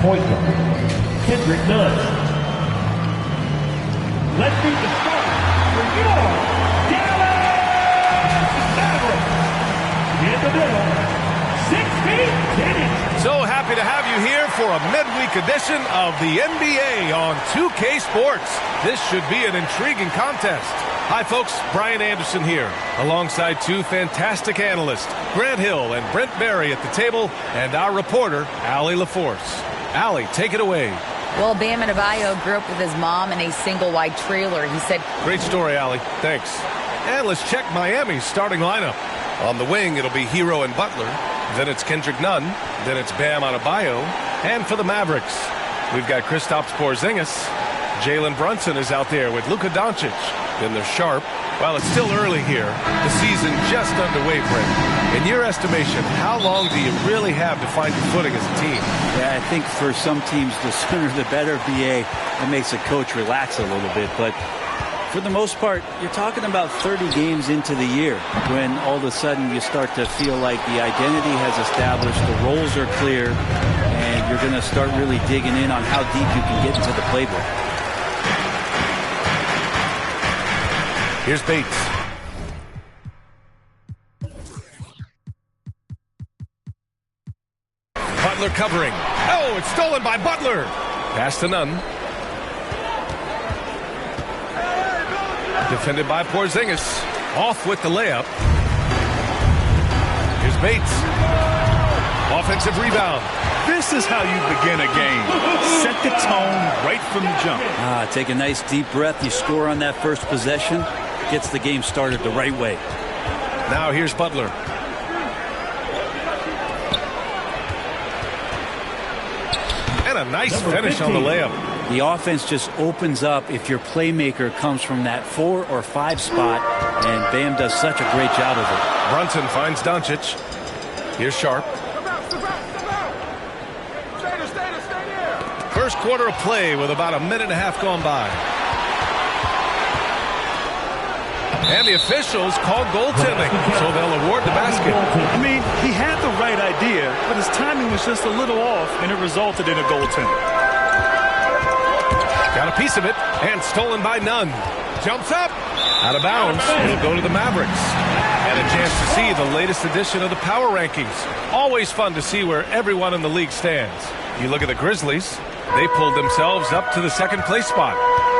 Point guard, Kendrick Nunn. Let's meet the starter for your Dallas Mavericks. In the middle, 6 feet 10 inches. So happy to have you here for a midweek edition of the NBA on 2K Sports. This should be an intriguing contest. Hi, folks. Brian Anderson here, alongside two fantastic analysts, Grant Hill and Brent Barry at the table, and our reporter, Allie LaForce. Allie, take it away. Well, Bam Adebayo grew up with his mom in a single-wide trailer. He said, "Great story, Allie. Thanks." And let's check Miami's starting lineup. On the wing, it'll be Hero and Butler. Then it's Kendrick Nunn. Then it's Bam Adebayo. And for the Mavericks, we've got Kristaps Porzingis. Jalen Brunson is out there with Luka Doncic. Then they're sharp. While it's still early here, the season just underway, Brent. In your estimation, how long do you really have to find your footing as a team? Yeah, I think for some teams, the sooner the better, BA. It makes a coach relax a little bit. But for the most part, you're talking about 30 games into the year when all of a sudden you start to feel like the identity has established, the roles are clear, and you're going to start really digging in on how deep you can get into the playbook. Here's Bates. Butler covering. Oh, it's stolen by Butler. Pass to Nunn. Defended by Porzingis. Off with the layup. Here's Bates. Offensive rebound. This is how you begin a game. Set the tone right from the jump. Take a nice deep breath. You score on that first possession. Gets the game started the right way. Now here's Butler. And a nice finish on the layup. The offense just opens up if your playmaker comes from that 4 or 5 spot, and Bam does such a great job of it. Brunson finds Doncic. Here's Sharp. First quarter of play with about a minute and a half gone by. And the officials call goaltending, so they'll award the basket. I mean, he had the right idea, but his timing was just a little off, and it resulted in a goaltending. Got a piece of it, and stolen by Nunn. Jumps up, out of bounds. It'll go to the Mavericks. And a chance to see the latest edition of the power rankings. Always fun to see where everyone in the league stands. You look at the Grizzlies, they pulled themselves up to the second place spot.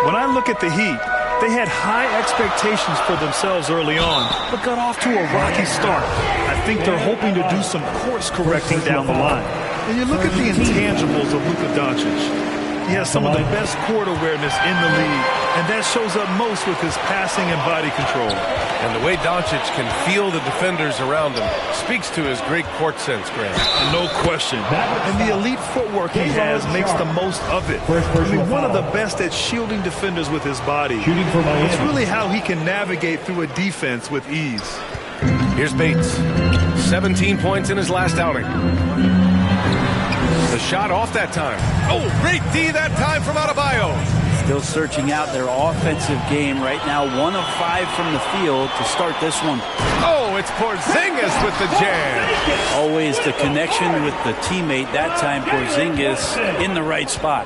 When I look at the Heat, they had high expectations for themselves early on, but got off to a rocky start. I think they're hoping to do some course correcting down the line. And you look at the intangibles of Luka Doncic. He has some of the best court awareness in the league, and that shows up most with his passing and body control. And the way Doncic can feel the defenders around him speaks to his great court sense, Grant. No question. And the elite footwork he has makes the most of it. I mean, one of the best at shielding defenders with his body. It's really how he can navigate through a defense with ease. Here's Bates. 17 points in his last outing. The shot off that time. Oh, great D that time from Adebayo. Still searching out their offensive game right now. 1 of 5 from the field to start this one. Oh, it's Porzingis with the jam. Always the connection with the teammate. That time Porzingis in the right spot.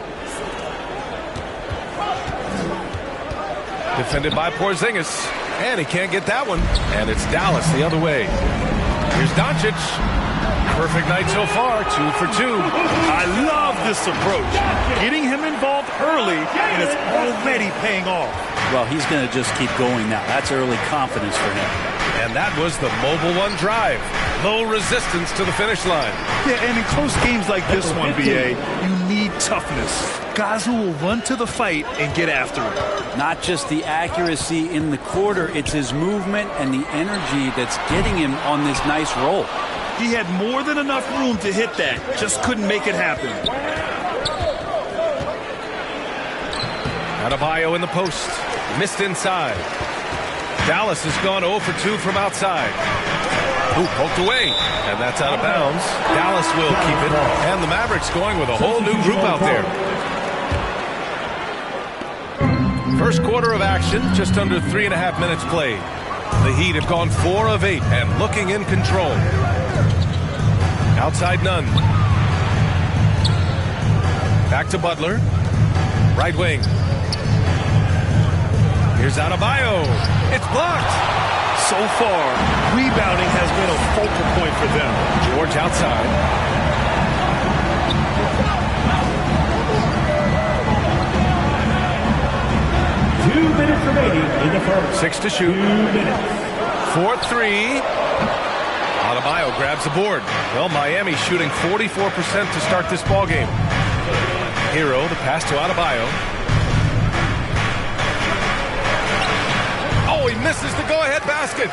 Defended by Porzingis. And he can't get that one. And it's Dallas the other way. Here's Doncic. Perfect night so far, 2 for 2. I love this approach. Getting him involved early, and it's already paying off. Well, he's going to just keep going now. That's early confidence for him. And that was the mobile one drive. Low resistance to the finish line. Yeah, and in close games like this one, BA, you need toughness. Guys who will run to the fight and get after it. Not just the accuracy in the quarter, it's his movement and the energy that's getting him on this nice roll. He had more than enough room to hit that. Just couldn't make it happen. Adebayo in the post. Missed inside. Dallas has gone 0 for 2 from outside. Ooh, poked away. And that's out of bounds. Dallas will keep it. And the Mavericks going with a whole new group out there. First quarter of action, just under 3.5 minutes played. The Heat have gone 4 of 8 and looking in control. Outside Nunn. Back to Butler. Right wing. Here's Adebayo. It's blocked. So far, rebounding has been a focal point for them. George outside. Minutes remaining in the first. 6 to shoot. 2 minutes. 4-3. Adebayo grabs the board. Well, Miami shooting 44% to start this ball game. Hero, the pass to Adebayo. Oh, he misses the go-ahead basket.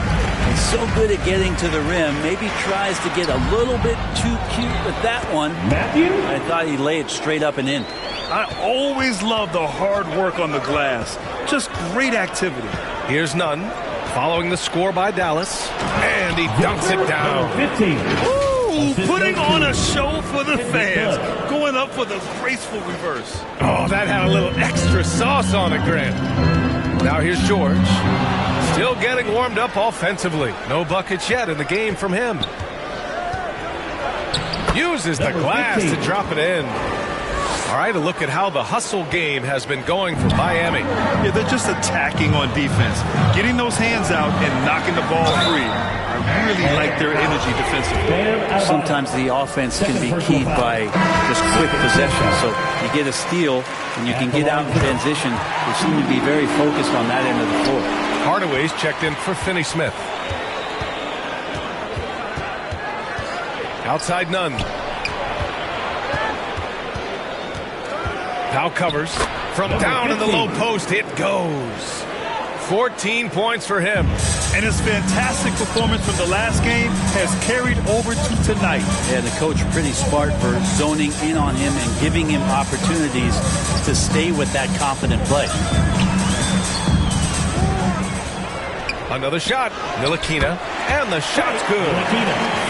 He's so good at getting to the rim. Maybe tries to get a little bit too cute with that one. Matthew? I thought he laid it straight up and in. I always love the hard work on the glass. Just great activity. Here's Nunn, following the score by Dallas, and he dunks it down. 15. Ooh, putting on a show for the fans. Going up for the graceful reverse. Oh, that had a little extra sauce on it, Grant. Now here's George. Still getting warmed up offensively. No buckets yet in the game from him. Uses the glass to drop it in. All right, a look at how the hustle game has been going for Miami. Yeah, they're just attacking on defense. Getting those hands out and knocking the ball free. I really like their energy defensively. Sometimes the offense can be keyed by just quick possession. So you get a steal and you can get out in transition. They seem to be very focused on that end of the floor. Hardaway's checked in for Finney-Smith. Outside Nunn. Now covers from down in the low post. It goes. 14 points for him. And his fantastic performance from the last game has carried over to tonight. Yeah, the coach pretty smart for zoning in on him and giving him opportunities to stay with that confident play. Another shot. Ntilikina. And the shot's good.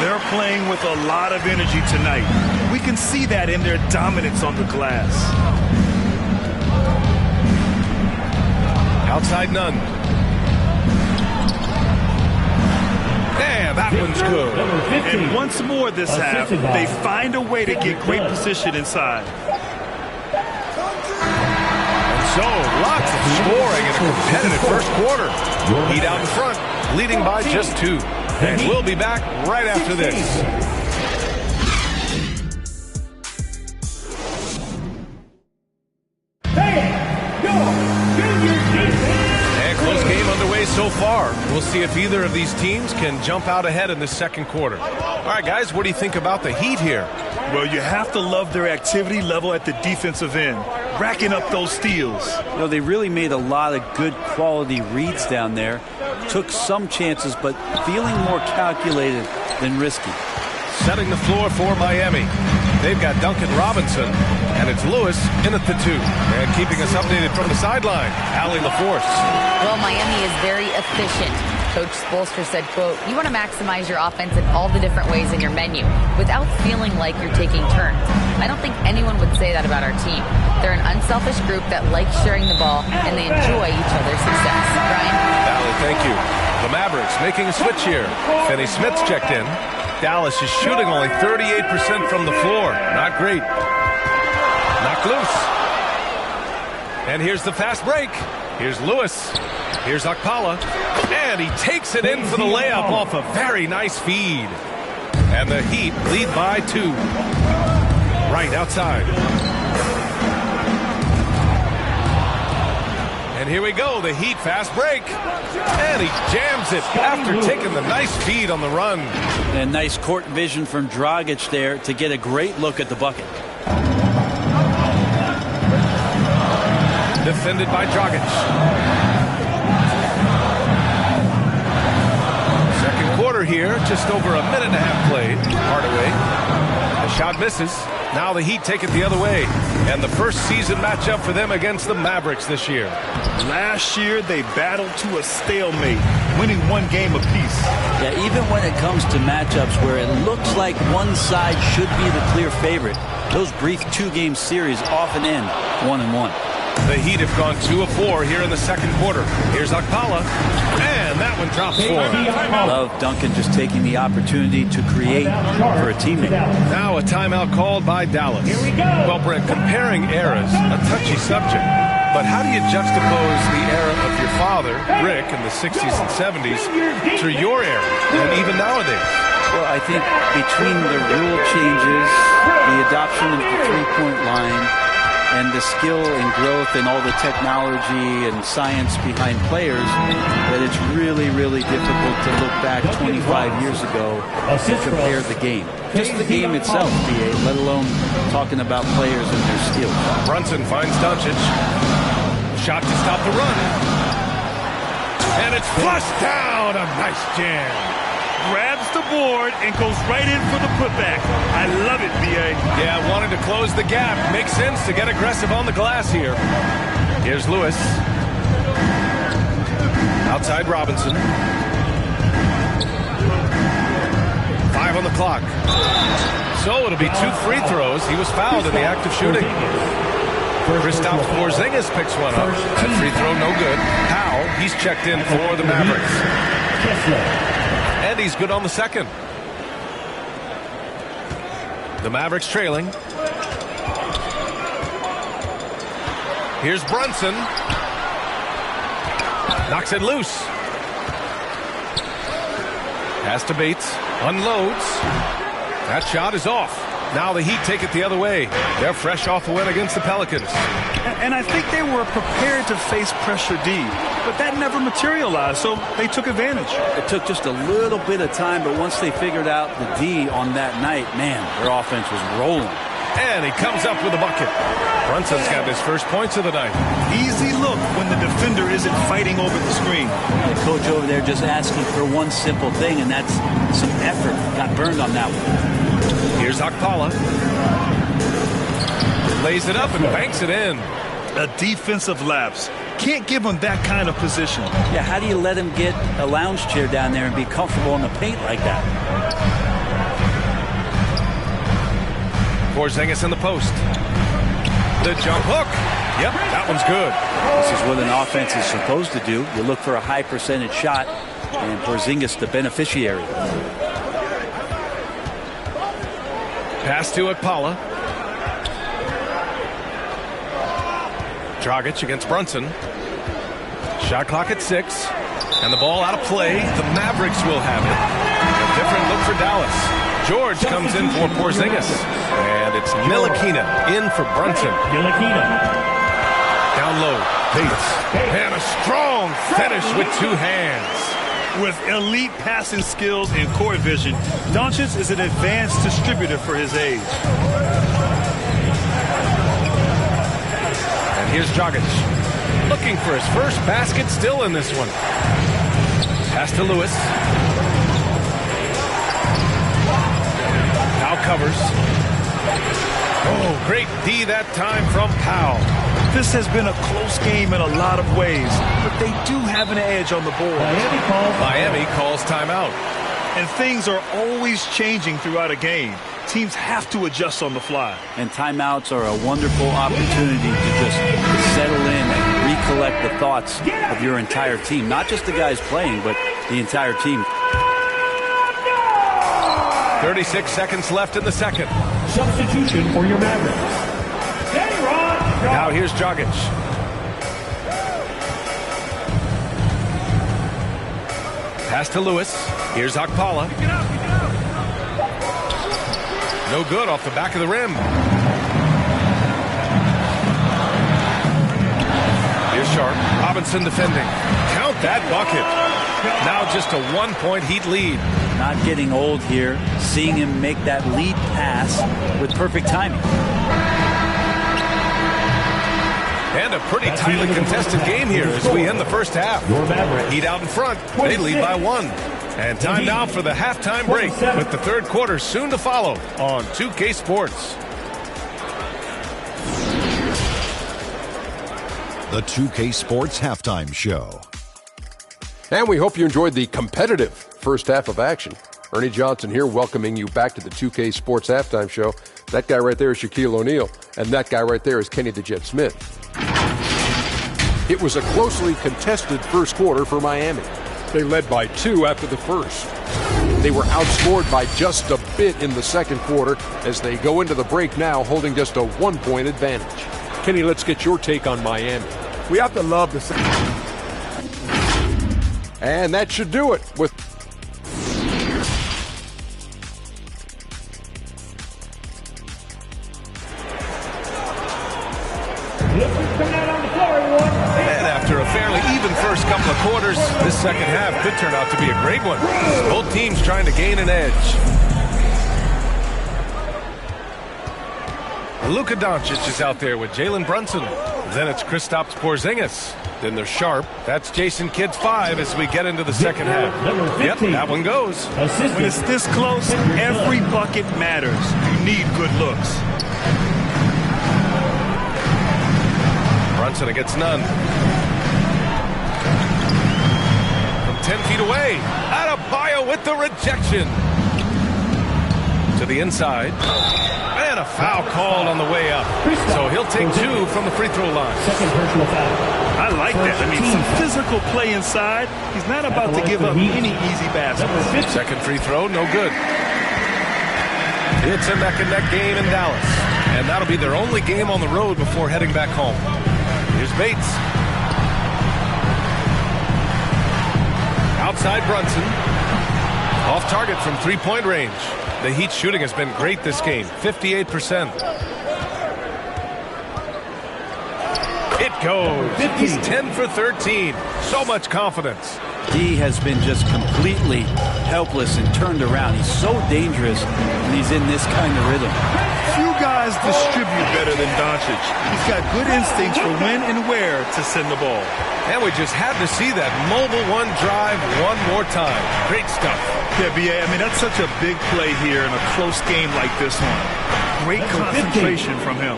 They're playing with a lot of energy tonight. We can see that in their dominance on the glass. Outside Nunn. Yeah, that one's good. And once more this half, they find a way to get great position inside. And so, lots of scoring in a competitive first quarter. Heat out in front, leading by just 2. And we'll be back right after this. So far, we'll see if either of these teams can jump out ahead in the second quarter. All right, guys, what do you think about the Heat here? Well, you have to love their activity level at the defensive end, racking up those steals. You know, they really made a lot of good quality reads down there. Took some chances, but feeling more calculated than risky. Setting the floor for Miami. They've got Duncan Robinson, and it's Lewis in at the 2. And keeping us updated from the sideline, Allie LaForce. Well, Miami is very efficient. Coach Spoelstra said, quote, "You want to maximize your offense in all the different ways in your menu without feeling like you're taking turns." I don't think anyone would say that about our team. They're an unselfish group that likes sharing the ball, and they enjoy each other's success. Brian? Allie, thank you. The Mavericks making a switch here. Finney-Smith's checked in. Dallas is shooting only 38% from the floor. Not great. Knocked loose. And here's the fast break. Here's Lewis. Here's Okpala. And he takes it in for the layup off a very nice feed. And the Heat lead by 2. Right outside. And here we go, the Heat fast break. And he jams it after taking the nice feed on the run. And nice court vision from Dragic there to get a great look at the bucket. Defended by Dragic. Second quarter here, just over a minute and a half played. Hardaway. The shot misses. Now the Heat take it the other way. And the first season matchup for them against the Mavericks this year. Last year, they battled to a stalemate, winning 1 game apiece. Yeah, even when it comes to matchups where it looks like one side should be the clear favorite, those brief 2-game series often end 1-1. The Heat have gone 2 of 4 here in the second quarter. Here's Okpala, and that one drops for him. Love Duncan just taking the opportunity to create for a teammate. Now a timeout called by Dallas. Well, Brent, comparing eras, a touchy subject. But how do you juxtapose the era of your father, Rick, in the 60s and 70s to your era, and even nowadays? Well, I think between the rule changes, the adoption of the three-point line, and the skill and growth and all the technology and science behind players, that it's really, really difficult to look back 25 years ago and compare the game. Just the game itself, BA, let alone talking about players and their skills. Brunson finds Doncic. Shot to stop the run. And it's flushed down. A nice jam. Grabs the board and goes right in for the putback. I love it, B.A. Yeah, wanting to close the gap. Makes sense to get aggressive on the glass here. Here's Lewis. Outside Robinson. 5 on the clock. So it'll be 2 free throws. He was fouled in the act of shooting. Kristaps Porzingis picks one up. That free throw no good. Powell, he's checked in for the Mavericks. And he's good on the second. The Mavericks trailing. Here's Brunson. Knocks it loose. Pass to Bates. Unloads. That shot is off. Now the Heat take it the other way. They're fresh off a win against the Pelicans. And I think they were prepared to face pressure D, but that never materialized, so they took advantage. It took just a little bit of time, but once they figured out the D on that night, man, their offense was rolling. And he comes up with a bucket. Brunson's got his first points of the night. Easy look when the defender isn't fighting over the screen. The coach over there just asking for one simple thing, and that's some effort. Got burned on that one. Here's Okpala. Lays it up and banks it in. A defensive lapse. Can't give him that kind of position. Yeah, how do you let him get a lounge chair down there and be comfortable in the paint like that? Porzingis in the post. The jump hook. Yep, that one's good. This is what an offense is supposed to do. You look for a high percentage shot, and Porzingis the beneficiary. Pass to Okpala. Dragic against Brunson. Shot clock at 6. And the ball out of play. The Mavericks will have it. A different look for Dallas. George comes in for Porzingis. And it's Ntilikina in for Brunson. Down low. Bates. And a strong finish with 2 hands. With elite passing skills and court vision, Doncic is an advanced distributor for his age. And here's Dragic. Looking for his first basket still in this one. Pass to Lewis. Powell covers. Oh, great D that time from Powell. This has been a close game in a lot of ways, but they do have an edge on the board. Miami calls timeout. And things are always changing throughout a game. Teams have to adjust on the fly. And timeouts are a wonderful opportunity to just settle in and recollect the thoughts of your entire team. Not just the guys playing, but the entire team. 36 seconds left in the second. Substitution for your Mavericks. Now here's Dragic. Pass to Lewis. Here's Okpala. No good off the back of the rim. Here's Sharp. Robinson defending. Count that bucket. Now just a 1-point Heat lead. Not getting old here. Seeing him make that lead pass with perfect timing. And a pretty tightly contested game here as we end the first half. Heat out in front. They lead by 1. And time now for the halftime break with the third quarter soon to follow on 2K Sports. The 2K Sports Halftime Show. And we hope you enjoyed the competitive first half of action. Ernie Johnson here welcoming you back to the 2K Sports Halftime Show. That guy right there is Shaquille O'Neal, and that guy right there is Kenny the Jet Smith. It was a closely contested first quarter for Miami. They led by 2 after the first. They were outscored by just a bit in the second quarter as they go into the break now holding just a 1-point advantage. Kenny, let's get your take on Miami. We have to love the... And that should do it with... And after a fairly even first couple of quarters, this second half could turn out to be a great one. Both teams trying to gain an edge. Luka Doncic is out there with Jalen Brunson. Then it's Kristaps Porzingis. Then they're Sharp. That's Jason Kidd's 5 as we get into the second half. Yep, that one goes. When it's this close, every bucket matters. You need good looks. Brunson against none. From 10 feet away. Adebayo with the rejection. To the inside. And a foul called on the way up. So he'll take 2 from the free throw line. Second personal foul. I like that. I mean, some physical play inside. He's not about to give up any easy baskets. Second free throw, no good. It's a neck-and-neck game in Dallas. And that'll be their only game on the road before heading back home. Here's Bates. Outside Brunson. Off target from three-point range. The Heat shooting has been great this game, 58%. It goes. He's 10 for 13. So much confidence. He has been just completely helpless and turned around. He's so dangerous when he's in this kind of rhythm. Few guys distribute better than Doncic. He's got good instincts for when and where to send the ball. And we just had to see that mobile one drive one more time. Great stuff. Yeah, B.A., I mean, that's such a big play here in a close game like this one. Great concentration from him.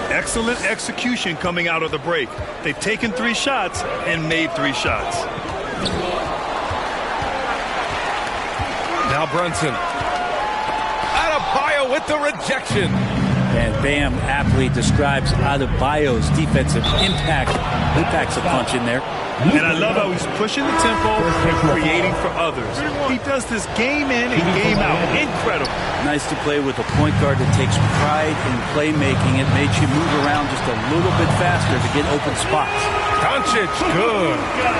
Excellent execution coming out of the break. They've taken 3 shots and made 3 shots. Now Brunson. Adebayo with the rejection. And Bam aptly describes Adebayo's defensive impact. He packs a punch in there. And I love how he's pushing the tempo and creating for others. He does this game in and game out. Incredible. Nice to play with a point guard that takes pride in playmaking. It makes you move around just a little bit faster to get open spots. Doncic, good.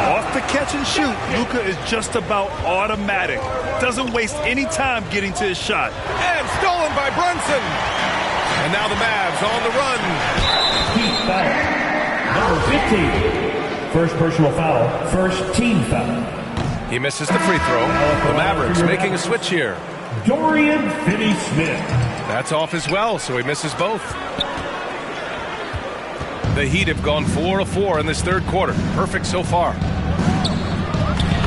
Off the catch and shoot, Luka is just about automatic. Doesn't waste any time getting to his shot. And stolen by Brunson. And now the Mavs on the run. Heat foul. Number 15. First personal foul. First team foul. He misses the free throw. The Mavericks making a switch here. Dorian Finney-Smith. That's off as well, so he misses both. The Heat have gone 4 of 4 in this third quarter. Perfect so far.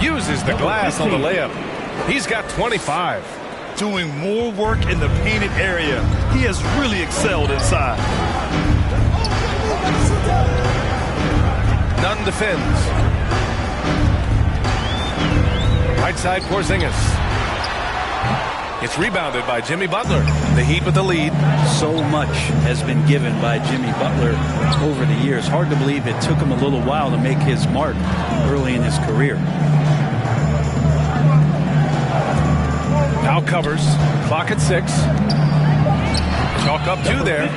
Uses the glass on the layup. He's got 25. Doing more work in the painted area. He has really excelled inside. Nunn defends. Right side Porzingis. It's rebounded by Jimmy Butler. The Heat with the lead. So much has been given by Jimmy Butler over the years. Hard to believe it took him a little while to make his mark early in his career. Now covers. Clock at 6. Chalk up 2 there.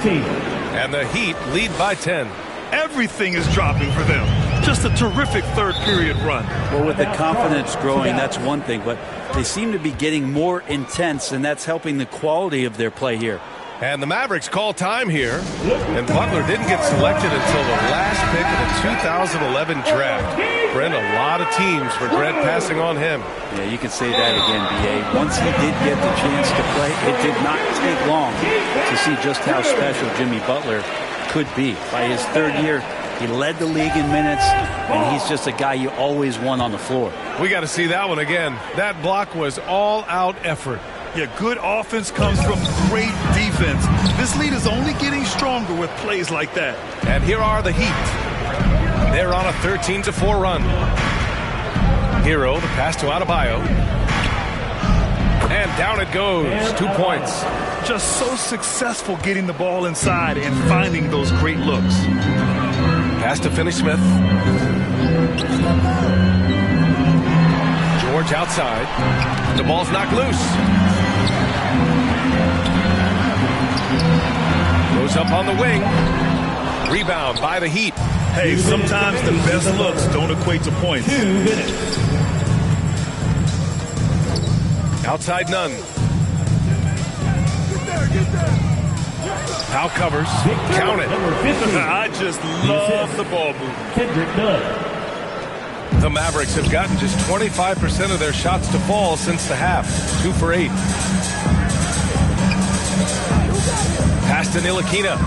And the Heat lead by 10. Everything is dropping for them. Just a terrific third period run. Well, with the confidence growing, that's one thing, but they seem to be getting more intense, and that's helping the quality of their play here. And the Mavericks call time here. And Butler didn't get selected until the last pick of the 2011 draft. Brent, a lot of teams regret passing on him. Yeah, you can say that again, B.A. Once he did get the chance to play, it did not take long to see just how special Jimmy Butler could be. By his third year, he led the league in minutes, and he's just a guy you always want on the floor. We got to see that one again. That block was all-out effort. Yeah, good offense comes from great defense. This lead is only getting stronger with plays like that. And here are the Heat. They're on a 13-4 run. Hero, the pass to Adebayo. And down it goes. 2 points. Just so successful getting the ball inside and finding those great looks. Pass to Finney-Smith. George outside. The ball's knocked loose. Goes up on the wing. Rebound by the Heat. Hey, sometimes the best looks don't equate to points. 2 minutes. Outside Nunn. Powell covers. Count it. I just love the ball movement. Kendrick Nunn. The Mavericks have gotten just 25% of their shots to fall since the half. 2 for 8. Pass to Ntilikina.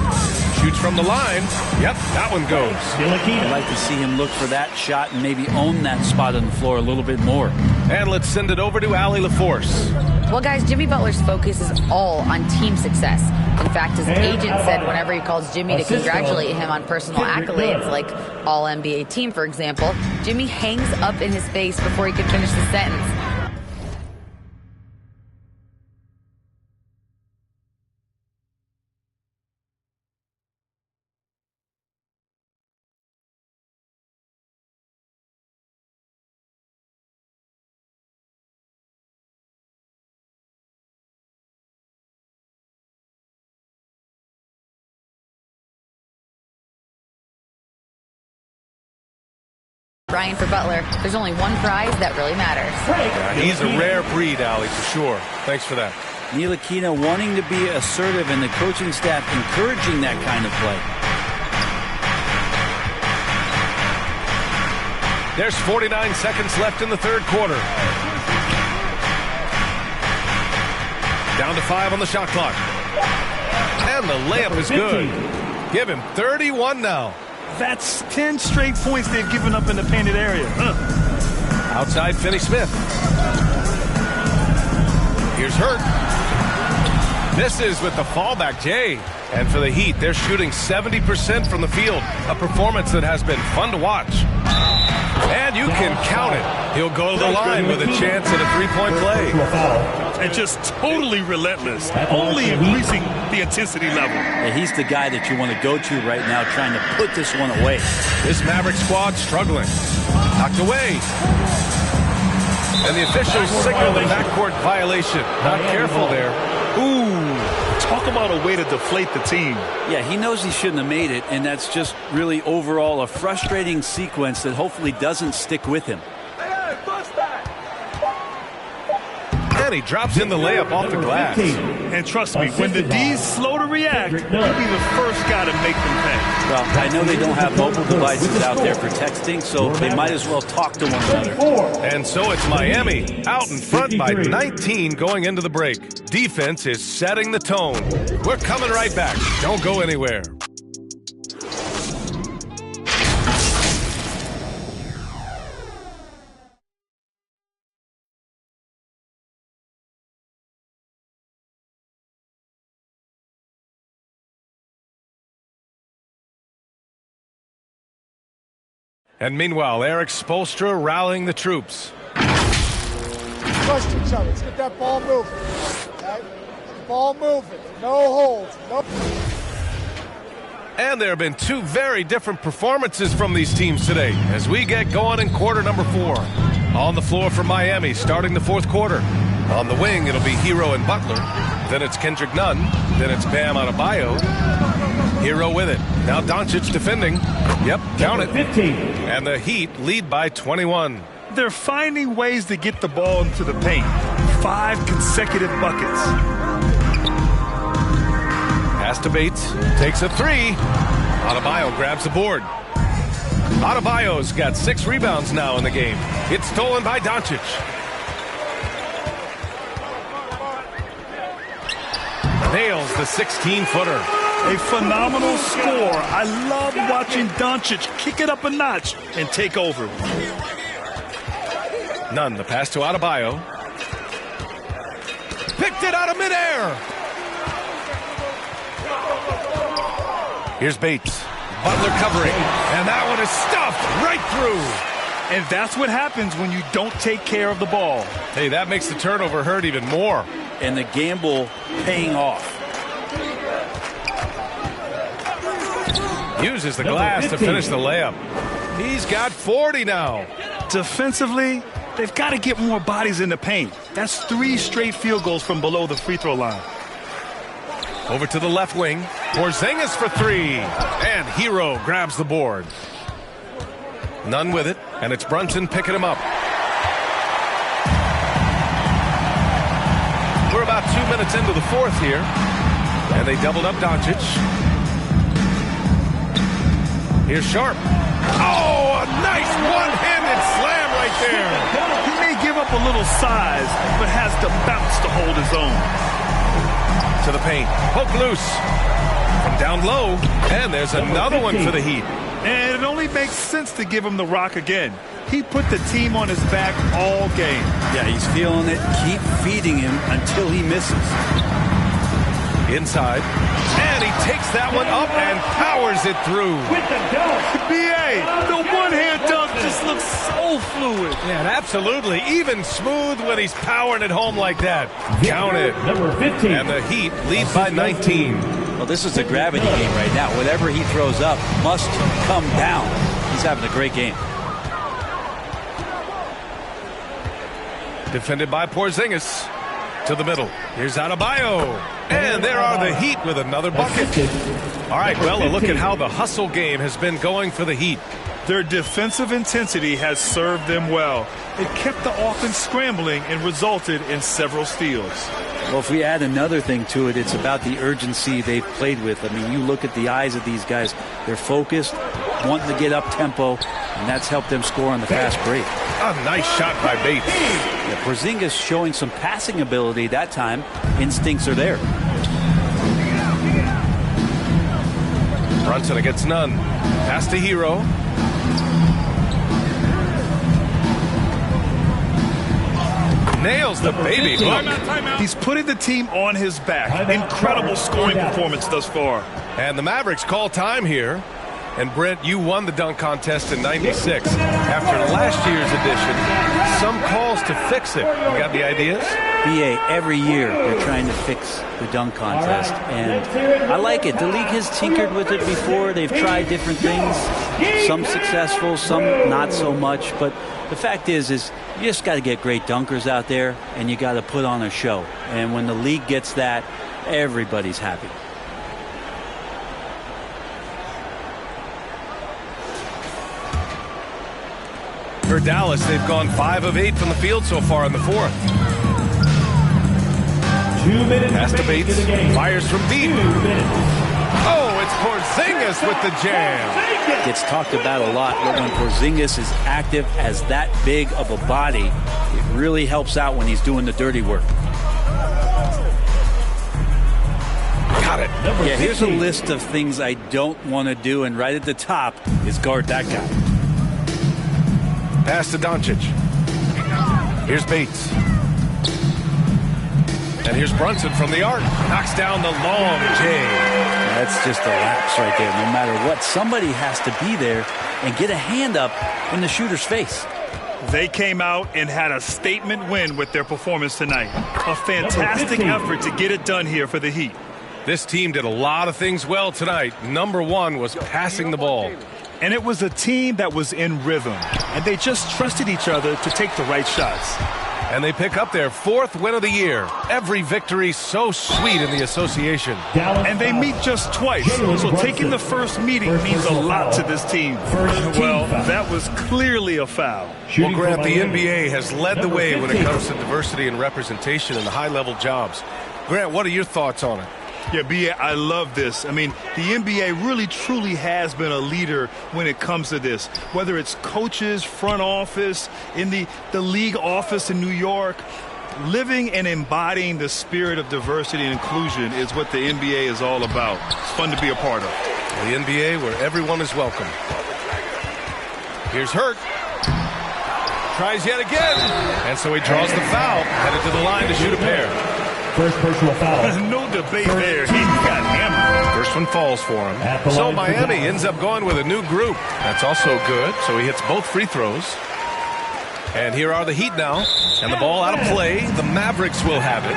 Shoots from the line. Yep, that one goes. I'd like to see him look for that shot and maybe own that spot on the floor a little bit more. And let's send it over to Allie LaForce. Well, guys, Jimmy Butler's focus is all on team success. In fact, his agent said whenever he calls Jimmy to congratulate him on personal accolades, like All-NBA team, for example, Jimmy hangs up in his face before he could finish the sentence. Brian, for Butler, there's only one prize that really matters. Yeah, he's a rare breed, Allie, for sure. Thanks for that. Ntilikina wanting to be assertive and the coaching staff encouraging that kind of play. There's 49 seconds left in the third quarter. Down to 5 on the shot clock. And the layup is good. Give him 31 now. That's 10 straight points they've given up in the painted area. Outside Finney-Smith. Here's Hurt. Misses with the fallback Jay. And for the Heat, they're shooting 70% from the field. A performance that has been fun to watch. And you can count it. He'll go to the line with a chance at a three-point play. And just totally relentless. Only increasing the intensity level. Yeah, he's the guy that you want to go to right now, trying to put this one away. This Maverick squad struggling. Knocked away. And the officials signal the backcourt violation. Not careful there. Ooh, talk about a way to deflate the team. Yeah, he knows he shouldn't have made it, and that's just really overall a frustrating sequence that hopefully doesn't stick with him. And he drops in the layup off the glass. And trust me, when the D's slow to react, he'll be the first guy to make them pay. Well, I know they don't have mobile devices out there for texting, so they might as well talk to one another. And so it's Miami out in front by 19 going into the break. Defense is setting the tone. We're coming right back. Don't go anywhere. And meanwhile, Eric Spoelstra rallying the troops. Trust each other. Let's get that ball moving. Okay? Ball moving. No holds. No. And there have been two very different performances from these teams today as we get going in quarter number 4. On the floor for Miami starting the fourth quarter. On the wing, it'll be Hero and Butler. Then it's Kendrick Nunn. Then it's Bam Adebayo. Hero with it. Now Doncic defending. Yep, count it. 15. And the Heat lead by 21. They're finding ways to get the ball into the paint. 5 consecutive buckets. Pass to Bates. Takes a 3. Adebayo grabs the board. Adebayo's got 6 rebounds now in the game. It's stolen by Doncic. Nails the 16-footer. A phenomenal score. I love watching Doncic kick it up a notch and take over. Nunn, the pass to Adebayo. Picked it out of midair. Here's Bates. Butler covering. And that one is stuffed right through. And that's what happens when you don't take care of the ball. Hey, that makes the turnover hurt even more. And the gamble paying off. Uses the glass to finish the layup. He's got 40 now. Defensively, they've got to get more bodies in the paint. That's 3 straight field goals from below the free throw line. Over to the left wing. Porzingis for 3. And Hero grabs the board. None with it, and it's Brunson picking him up. We're about 2 minutes into the fourth here. And they doubled up Doncic. Here's Sharp. Oh, a nice one-handed slam right there. He may give up a little size, but has the bounce to hold his own. To the paint. Poke loose. From down low. And there's another one for the Heat. And it only makes sense to give him the rock again. He put the team on his back all game. Yeah, he's feeling it. Keep feeding him until he misses. Inside. And he takes that one up and powers it through. B.A., the one-hand dunk just looks so fluid. Yeah, absolutely. Even smooth when he's powering it home like that. Count it. Number 15. And the Heat lead by 19. Well, this is a gravity game right now. Whatever he throws up must come down. He's having a great game. Defended by Porzingis. To the middle. Here's Adebayo. And there are the Heat with another bucket. All right, well, a look at how the hustle game has been going for the Heat. Their defensive intensity has served them well. It kept the offense scrambling and resulted in several steals. Well, if we add another thing to it, it's about the urgency they've played with. I mean, you look at the eyes of these guys. They're focused, wanting to get up tempo, and that's helped them score on the fast break. A nice shot by Bates. Yeah, Porzingis showing some passing ability that time. Instincts are there. Brunson against none. Pass to Hero. Nails the baby hook. He's putting the team on his back. Incredible scoring performance thus far. And the Mavericks call time here. And Brent, you won the dunk contest in '96. After last year's edition, some calls to fix it. You got the ideas? BA, every year they're trying to fix the dunk contest. And I like it. The league has tinkered with it before. They've tried different things. Some successful, some not so much. But the fact is you just got to get great dunkers out there, and you got to put on a show. And when the league gets that, everybody's happy. For Dallas, they've gone 5 of 8 from the field so far in the fourth. 2 minutes. Pass to Bates. Fires from deep. 2 minutes. Oh, it's Porzingis with the jam. Gets talked about a lot, but when Porzingis is active as that big of a body, it really helps out when he's doing the dirty work. Got it. Yeah, here's a list of things I don't want to do, and right at the top is guard that guy. Pass to Doncic. Here's Bates. And here's Brunson from the arc. Knocks down the long J. That's just a lapse right there. No matter what, somebody has to be there and get a hand up in the shooter's face. They came out and had a statement win with their performance tonight. A fantastic effort to get it done here for the Heat. This team did a lot of things well tonight. Number one was passing the ball. And it was a team that was in rhythm, and they just trusted each other to take the right shots. And they pick up their 4th win of the year. Every victory so sweet in the association. And they meet just twice, so taking the first meeting means a lot to this team. Well, that was clearly a foul. Well, Grant, the NBA has led the way when it comes to diversity and representation in the high-level jobs. Grant, what are your thoughts on it? Yeah, B.A., I love this. I mean, the NBA really, truly has been a leader when it comes to this. Whether it's coaches, front office, in the league office in New York, living and embodying the spirit of diversity and inclusion is what the NBA is all about. It's fun to be a part of. The NBA where everyone is welcome. Here's Hurt. Tries yet again. And so he draws the foul. Headed to the line to shoot a pair. First personal foul. No debate there. He got hammered. First one falls for him. So Miami ends up going with a new group. That's also good. So he hits both free throws. And here are the Heat now. And the ball out of play. The Mavericks will have it.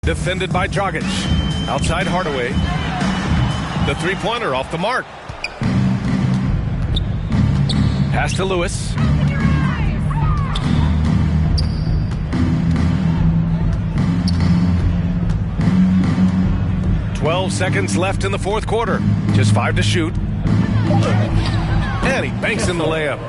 Defended by Dragic. Outside Hardaway. The three-pointer off the mark. Pass to Lewis. Seconds left in the fourth quarter. Just 5 to shoot. And he banks in the layup.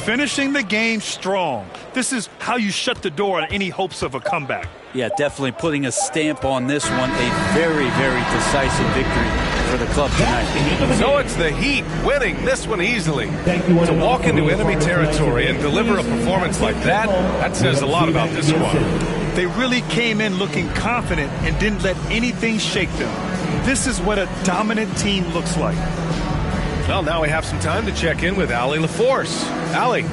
Finishing the game strong. This is how you shut the door on any hopes of a comeback. Yeah, definitely putting a stamp on this one. A very, very decisive victory for the club tonight. So it's the Heat winning this one easily. To walk into enemy territory and deliver a performance like that, that says a lot about this squad. They really came in looking confident and didn't let anything shake them. This is what a dominant team looks like. Well, now we have some time to check in with Allie LaForce. Allie.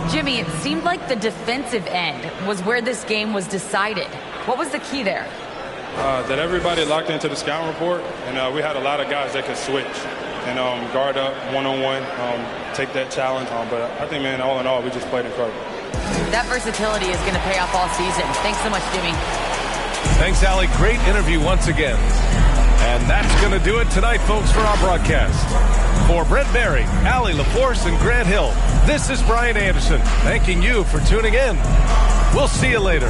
Jimmy, it seemed like the defensive end was where this game was decided. What was the key there? That everybody locked into the scouting report, and we had a lot of guys that could switch and guard up one-on-one, take that challenge on. But I think, man, all in all, we just played incredible. That versatility is going to pay off all season. Thanks so much, Jimmy. Thanks, Allie. Great interview once again. And that's going to do it tonight, folks, for our broadcast. For Brent Barry, Allie LaForce, and Grant Hill, this is Brian Anderson, thanking you for tuning in. We'll see you later.